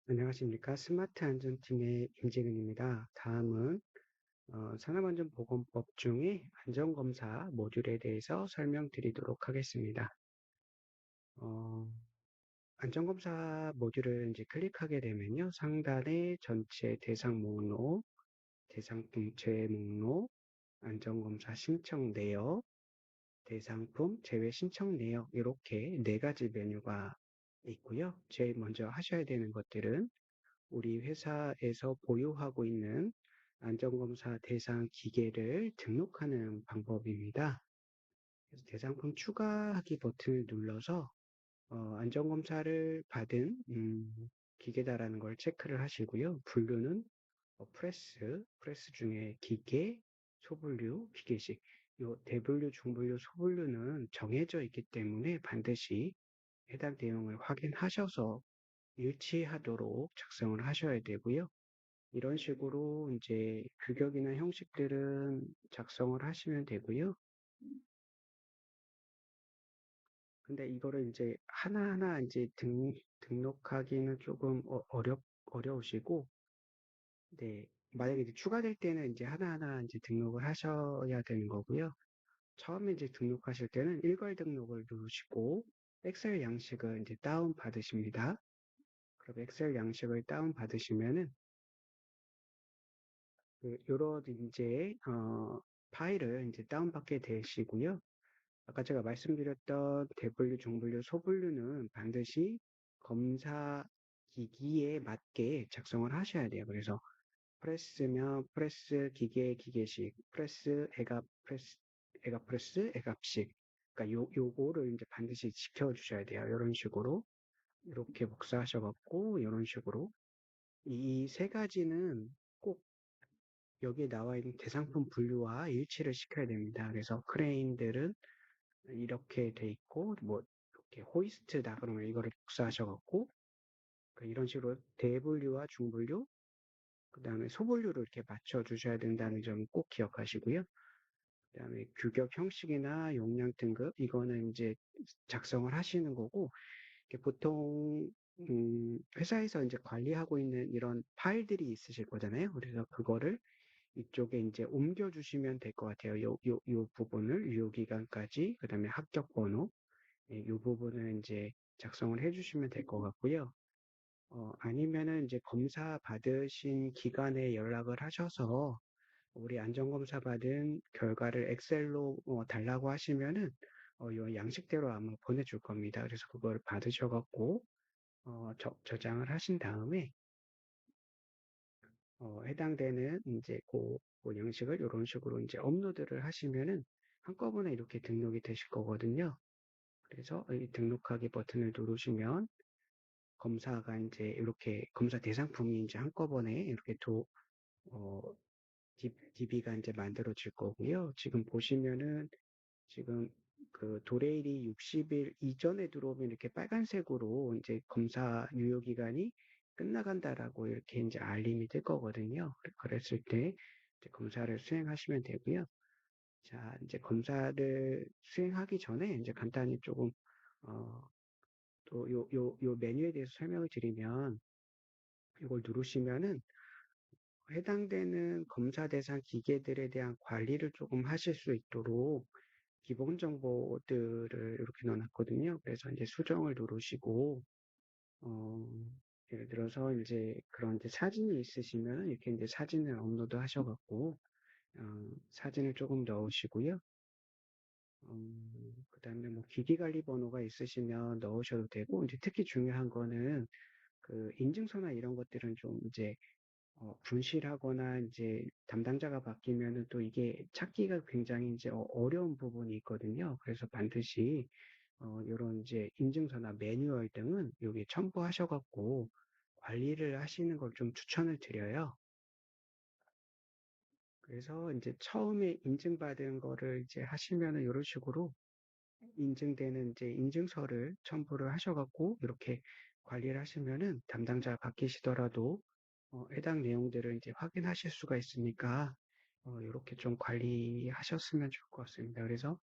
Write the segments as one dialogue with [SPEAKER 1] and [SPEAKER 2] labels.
[SPEAKER 1] 안녕하십니까. 스마트 안전팀의 임재근입니다. 다음은 산업안전보건법 중에 안전검사 모듈에 대해서 설명드리도록 하겠습니다. 어, 안전검사 모듈을 이제 클릭하게 되면요. 상단에 전체 대상 목록, 대상품 제외 목록, 안전검사 신청 내역, 대상품 제외 신청 내역 이렇게 네 가지 메뉴가 있고요. 제일 먼저 하셔야 되는 것들은 우리 회사에서 보유하고 있는 안전검사 대상 기계를 등록하는 방법입니다. 그래서 대상품 추가하기 버튼을 눌러서 안전검사를 받은 기계다라는 걸 체크를 하시고요. 분류는 프레스 중에 기계, 소분류, 기계식. 요 대분류, 중분류, 소분류는 정해져 있기 때문에 반드시 해당 내용을 확인하셔서 일치하도록 작성을 하셔야 되고요. 이런 식으로 이제 규격이나 형식들은 작성을 하시면 되고요. 근데 이거를 이제 하나하나 이제 등록하기는 조금 어려우시고, 네. 만약에 이제 추가될 때는 이제 하나하나 이제 등록을 하셔야 되는 거고요. 처음에 이제 등록하실 때는 일괄 등록을 누르시고, 엑셀 양식을 이제 다운 받으십니다. 그럼 엑셀 양식을 다운 받으시면은, 요런 이제, 파일을 이제 다운받게 되시고요. 아까 제가 말씀드렸던 대분류, 중분류, 소분류는 반드시 검사 기기에 맞게 작성을 하셔야 돼요. 그래서 프레스면 프레스 기계, 기계식, 프레스, 애갑 프레스, 애갑식. 그러니까 요거를 이제 반드시 지켜주셔야 돼요. 이런 식으로. 이렇게 복사하셔갖고, 이런 식으로. 이 세 가지는 꼭 여기에 나와 있는 대상품 분류와 일치를 시켜야 됩니다. 그래서 크레인들은 이렇게 돼 있고, 뭐, 이렇게 호이스트다 그러면 이거를 복사하셔갖고, 이런 식으로 대분류와 중분류, 그 다음에 소분류를 이렇게 맞춰 주셔야 된다는 점 꼭 기억하시고요. 그 다음에 규격 형식이나 용량 등급, 이거는 이제 작성을 하시는 거고, 보통, 회사에서 이제 관리하고 있는 이런 파일들이 있으실 거잖아요. 그래서 그거를 이쪽에 이제 옮겨주시면 될 것 같아요. 요 부분을 유효기간까지, 그 다음에 합격 번호, 이 부분을 이제 작성을 해주시면 될 것 같고요. 아니면은 이제 검사 받으신 기관에 연락을 하셔서 우리 안전검사 받은 결과를 엑셀로 달라고 하시면은 요 양식대로 아마 보내줄 겁니다. 그래서 그걸 받으셔갖고 저장을 하신 다음에 해당되는 이제 그 양식을 이런 식으로 이제 업로드를 하시면은 한꺼번에 이렇게 등록이 되실 거거든요. 그래서 이 등록하기 버튼을 누르시면 검사가 이제 이렇게 검사 대상품이 이제 한꺼번에 이렇게 어, DB가 이제 만들어질 거고요. 지금 보시면은 지금 그 도레일이 60일 이전에 들어오면 이렇게 빨간색으로 이제 검사 유효 기간이 끝나간다라고 이렇게 이제 알림이 뜰 거거든요. 그랬을 때 이제 검사를 수행하시면 되고요. 자, 이제 검사를 수행하기 전에 이제 간단히 조금 어, 또 요 메뉴에 대해서 설명을 드리면 이걸 누르시면은 해당되는 검사 대상 기계들에 대한 관리를 조금 하실 수 있도록 기본 정보들을 이렇게 넣어놨거든요. 그래서 이제 수정을 누르시고, 어, 예를 들어서 이제 그런 이제 사진이 있으시면 이렇게 이제 사진을 업로드 하셔갖고, 사진을 조금 넣으시고요. 그 다음에 뭐 기기 관리 번호가 있으시면 넣으셔도 되고, 이제 특히 중요한 거는 그 인증서나 이런 것들은 좀 이제 분실하거나 이제 담당자가 바뀌면은 또 이게 찾기가 굉장히 이제 어려운 부분이 있거든요. 그래서 반드시 요런 이제 인증서나 매뉴얼 등은 여기 첨부하셔갖고 관리를 하시는 걸 좀 추천을 드려요. 그래서 이제 처음에 인증받은 거를 이제 하시면은 이런 식으로 인증되는 이제 인증서를 첨부를 하셔갖고 이렇게 관리를 하시면은 담당자가 바뀌시더라도 해당 내용들을 이제 확인하실 수가 있으니까 이렇게 좀 관리하셨으면 좋을 것 같습니다. 그래서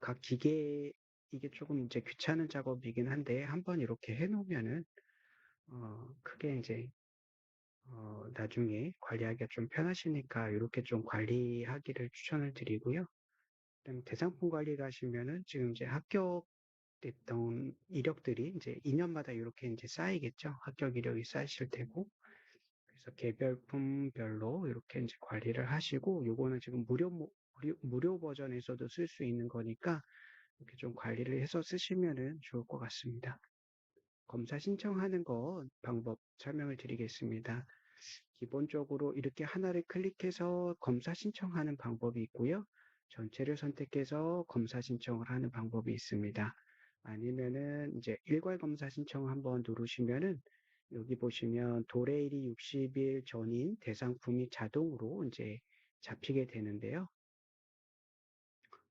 [SPEAKER 1] 각 기계, 이게 조금 이제 귀찮은 작업이긴 한데, 한번 이렇게 해놓으면은, 크게 이제, 나중에 관리하기가 좀 편하시니까, 이렇게 좀 관리하기를 추천을 드리고요. 그다음에 대상품 관리를 하시면은, 지금 이제 합격됐던 이력들이 이제 2년마다 이렇게 이제 쌓이겠죠. 합격 이력이 쌓이실 테고, 그래서 개별품별로 이렇게 이제 관리를 하시고, 요거는 지금 무료 버전에서도 쓸 수 있는 거니까, 이렇게 좀 관리를 해서 쓰시면은 좋을 것 같습니다. 검사 신청하는 거 방법 설명을 드리겠습니다. 기본적으로 이렇게 하나를 클릭해서 검사 신청하는 방법이 있고요. 전체를 선택해서 검사 신청을 하는 방법이 있습니다. 아니면은 이제 일괄 검사 신청 한번 누르시면은 여기 보시면 도래일이 60일 전인 대상품이 자동으로 이제 잡히게 되는데요.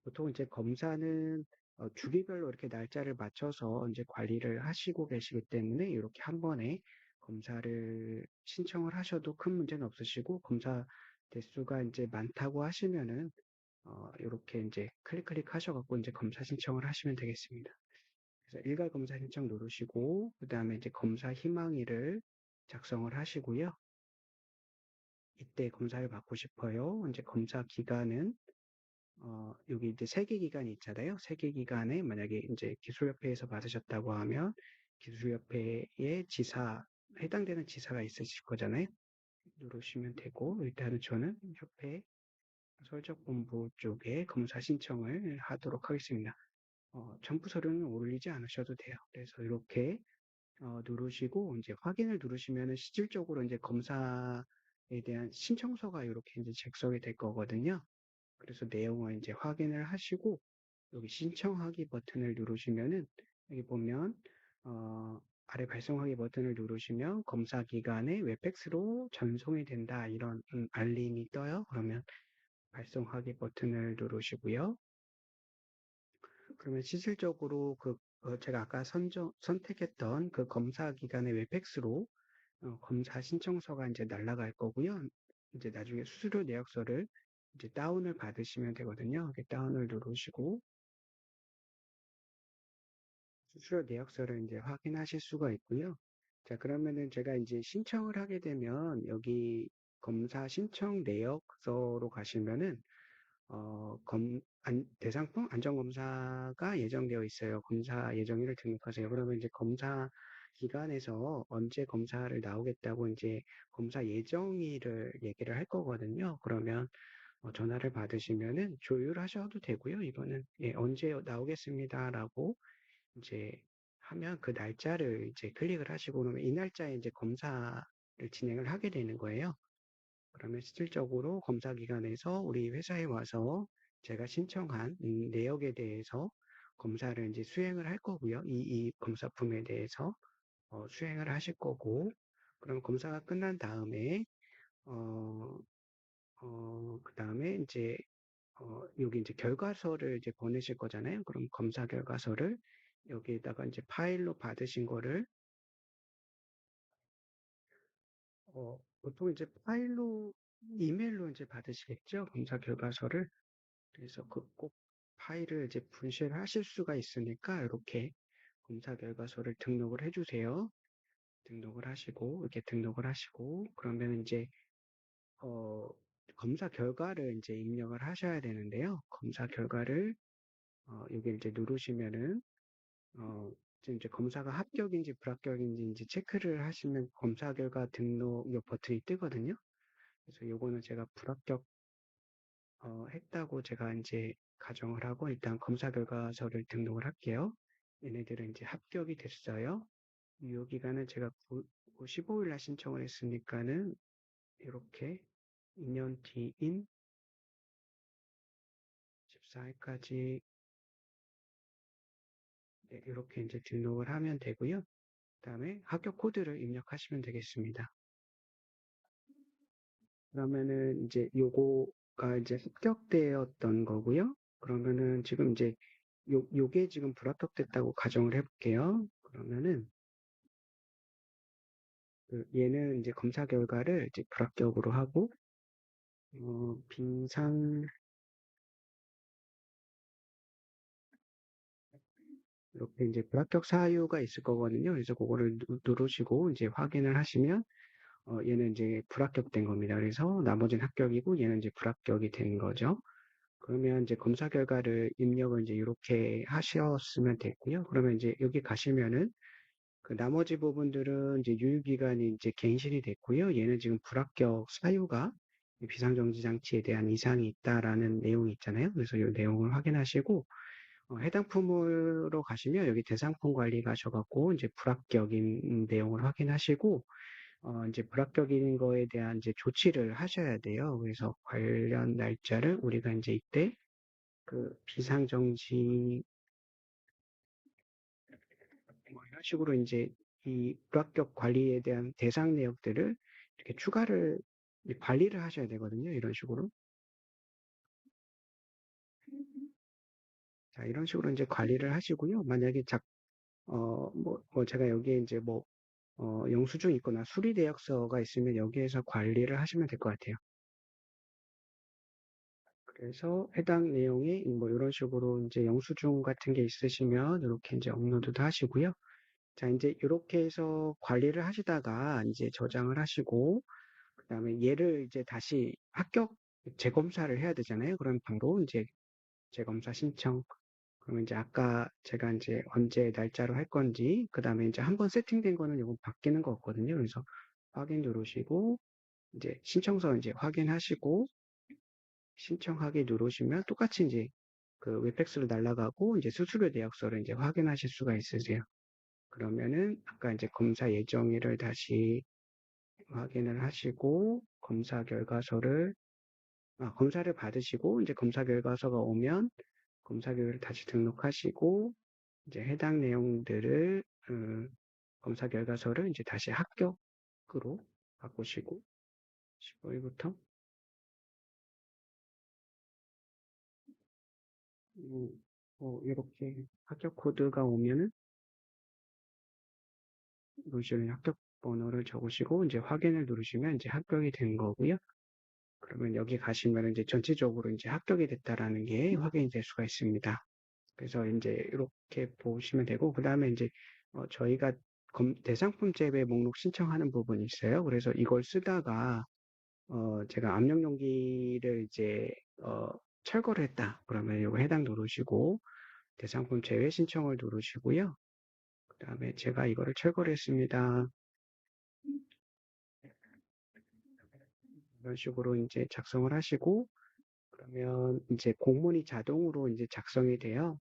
[SPEAKER 1] 보통 이제 검사는 주기별로 이렇게 날짜를 맞춰서 이제 관리를 하시고 계시기 때문에 이렇게 한 번에 검사를 신청을 하셔도 큰 문제는 없으시고 검사 대수가 이제 많다고 하시면은 이렇게 이제 클릭 하셔갖고 이제 검사 신청을 하시면 되겠습니다. 그래서 일괄 검사 신청 누르시고 그 다음에 이제 검사 희망일을 작성을 하시고요. 이때 검사를 받고 싶어요. 이제 검사 기간은 여기 이제 세개 기간이 있잖아요. 세개 기간에 만약에 이제 기술협회에서 받으셨다고 하면 기술협회의 지사, 해당되는 지사가 있으실 거잖아요. 누르시면 되고, 일단은 저는 협회 설적본부 쪽에 검사 신청을 하도록 하겠습니다. 첨부 서류는 올리지 않으셔도 돼요. 그래서 이렇게 누르시고 이제 확인을 누르시면은 실질적으로 이제 검사에 대한 신청서가 이렇게 이제 작성이 될 거거든요. 그래서 내용을 이제 확인을 하시고 여기 신청하기 버튼을 누르시면은 여기 보면 아래 발송하기 버튼을 누르시면 검사 기간에 웹팩스로 전송이 된다 이런 알림이 떠요. 그러면 발송하기 버튼을 누르시고요. 그러면 실질적으로 제가 아까 선택했던 그 검사 기간의 웹팩스로 검사 신청서가 이제 날아갈 거고요. 이제 나중에 수수료 내역서를 이제 다운을 받으시면 되거든요. 이렇게 다운을 누르시고 수수료 내역서를 이제 확인하실 수가 있고요. 자, 그러면은 제가 이제 신청을 하게 되면 여기 검사 신청 내역서로 가시면은 대상품 안전검사가 예정되어 있어요. 검사 예정일을 등록하세요. 그러면 이제 검사 기관에서 언제 검사를 나오겠다고 이제 검사 예정일을 얘기를 할 거거든요. 그러면 전화를 받으시면은 조율하셔도 되고요. 이거는 예, 언제 나오겠습니다라고 이제 하면 그 날짜를 이제 클릭을 하시고 그러면 이 날짜에 이제 검사를 진행을 하게 되는 거예요. 그러면 실질적으로 검사 기관에서 우리 회사에 와서 제가 신청한 이 내역에 대해서 검사를 이제 수행을 할 거고요. 이 검사품에 대해서 수행을 하실 거고, 그럼 검사가 끝난 다음에 어, 그 다음에 이제 여기 이제 결과서를 이제 보내실 거잖아요. 그럼 검사 결과서를 여기에다가 이제 파일로 받으신 거를 보통 이제 이메일로 이제 받으시겠죠. 검사 결과서를. 그래서 그 꼭 파일을 이제 분실을 하실 수가 있으니까 이렇게 검사 결과서를 등록을 해주세요. 등록을 하시고 이렇게 등록을 하시고 그러면 이제 어, 검사 결과를 이제 입력을 하셔야 되는데요. 검사 결과를 여기 이제 누르시면은 어, 지금 이제 검사가 합격인지 불합격인지 이제 체크를 하시면 검사 결과 등록 요 버튼이 뜨거든요. 그래서 요거는 제가 불합격 했다고 제가 이제 가정을 하고 일단 검사 결과서를 등록을 할게요. 얘네들은 이제 합격이 됐어요. 유효 기간은 제가 15일 날 신청을 했으니까는 이렇게 2년 뒤인 14일까지 이렇게 이제 등록을 하면 되고요. 그다음에 합격 코드를 입력하시면 되겠습니다. 그러면은 이제 요거가 이제 합격되었던 거고요. 그러면은 지금 이제 요게 지금 불합격됐다고 가정을 해볼게요. 그러면은 얘는 이제 검사 결과를 이제 불합격으로 하고 빙상 이렇게 이제 불합격 사유가 있을 거거든요. 그래서 그거를 누르시고 이제 확인을 하시면 얘는 이제 불합격된 겁니다. 그래서 나머지는 합격이고 얘는 이제 불합격이 된 거죠. 그러면 이제 검사 결과를 입력을 이제 이렇게 하셨으면 됐고요. 그러면 이제 여기 가시면은 그 나머지 부분들은 이제 유효기간이 이제 갱신이 됐고요. 얘는 지금 불합격 사유가 비상정지 장치에 대한 이상이 있다라는 내용이 있잖아요. 그래서 이 내용을 확인하시고 해당 품으로 가시면 여기 대상품 관리 가셔갖고 이제 불합격인 내용을 확인하시고 이제 불합격인 거에 대한 이제 조치를 하셔야 돼요. 그래서 관련 날짜를 우리가 이제 이때 그 비상정지 뭐 이런 식으로 이제 이 불합격 관리에 대한 대상 내역들을 이렇게 추가를 관리를 하셔야 되거든요. 이런 식으로. 자, 이런 식으로 이제 관리를 하시고요. 만약에 뭐 제가 여기에 이제 뭐 영수증 있거나 수리 내역서가 있으면 여기에서 관리를 하시면 될 것 같아요. 그래서 해당 내용이 뭐 이런 식으로 이제 영수증 같은 게 있으시면 이렇게 이제 업로드도 하시고요. 자, 이제 이렇게 해서 관리를 하시다가 이제 저장을 하시고 그다음에 얘를 이제 다시 합격 재검사를 해야 되잖아요. 그럼 바로 이제 재검사 신청. 그러면 이제 아까 제가 이제 언제 날짜로 할 건지, 그다음에 이제 한번 세팅된 거는 이거 바뀌는 거 없거든요. 그래서 확인 누르시고 이제 신청서 이제 확인하시고 신청하기 누르시면 똑같이 이제 그 웹팩스로 날아가고 이제 수수료 내역서를 이제 확인하실 수가 있으세요. 그러면은 아까 이제 검사 예정일을 다시 확인을 하시고 검사를 받으시고 이제 검사 결과서가 오면 검사 결과를 다시 등록하시고 이제 해당 내용들을 검사 결과서를 이제 다시 합격으로 바꾸시고 15일부터 이렇게 합격 코드가 오면은 누르시는 합격 번호를 적으시고 이제 확인을 누르시면 이제 합격이 된 거고요. 그러면 여기 가시면 이제 전체적으로 이제 합격이 됐다라는 게 확인이 될 수가 있습니다. 그래서 이제 이렇게 보시면 되고, 그 다음에 이제 저희가 대상품 재배 목록 신청하는 부분이 있어요. 그래서 이걸 쓰다가 제가 압력 용기를 이제 철거를 했다. 그러면 이거 해당 누르시고 대상품 제외 신청을 누르시고요. 그 다음에 제가 이거를 철거를 했습니다. 이런 식으로 이제 작성을 하시고 그러면 이제 공문이 자동으로 이제 작성이 돼요.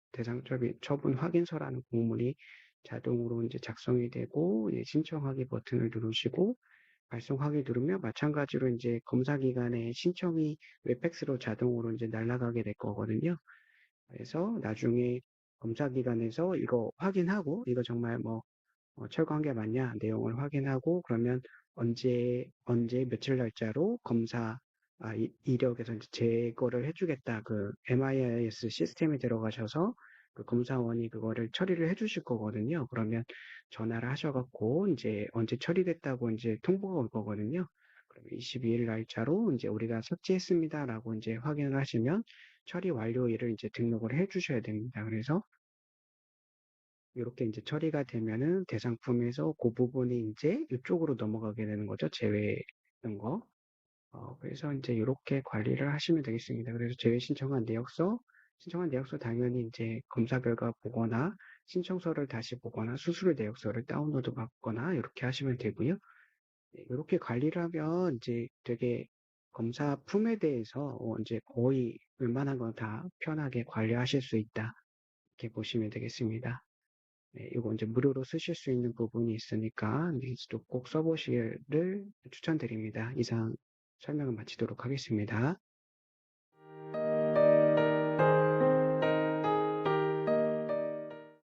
[SPEAKER 1] 처분 확인서라는 공문이 자동으로 이제 작성이 되고 신청하기 버튼을 누르시고 발송하기 누르면 마찬가지로 이제 검사 기간에 신청이 웹팩스로 자동으로 이제 날아가게 될 거거든요. 그래서 나중에 검사 기간에서 이거 확인하고 이거 정말 뭐 철거한 게 맞냐 내용을 확인하고 그러면 언제 며칠 날짜로 이력에서 이제 제거를 해주겠다. 그 MIS 시스템에 들어가셔서 그 검사원이 그거를 처리를 해주실 거거든요. 그러면 전화를 하셔갖고 이제 언제 처리됐다고 이제 통보가 올 거거든요. 그러면 22일 날짜로 이제 우리가 삭제했습니다라고 이제 확인을 하시면 처리 완료일을 이제 등록을 해주셔야 됩니다. 그래서 이렇게 이제 처리가 되면은 대상품에서 그 부분이 이제 이쪽으로 넘어가게 되는 거죠. 제외된 거. 그래서 이제 이렇게 관리를 하시면 되겠습니다. 그래서 제외 신청한 내역서 당연히 이제 검사 결과 보거나 신청서를 다시 보거나 수수료 내역서를 다운로드 받거나 이렇게 하시면 되고요. 네, 이렇게 관리를 하면 이제 되게 검사품에 대해서 이제 거의 웬만한 건 다 편하게 관리하실 수 있다. 이렇게 보시면 되겠습니다. 네, 이거 이제 무료로 쓰실 수 있는 부분이 있으니까 또 꼭 써보시기를 추천드립니다. 이상 설명을 마치도록 하겠습니다.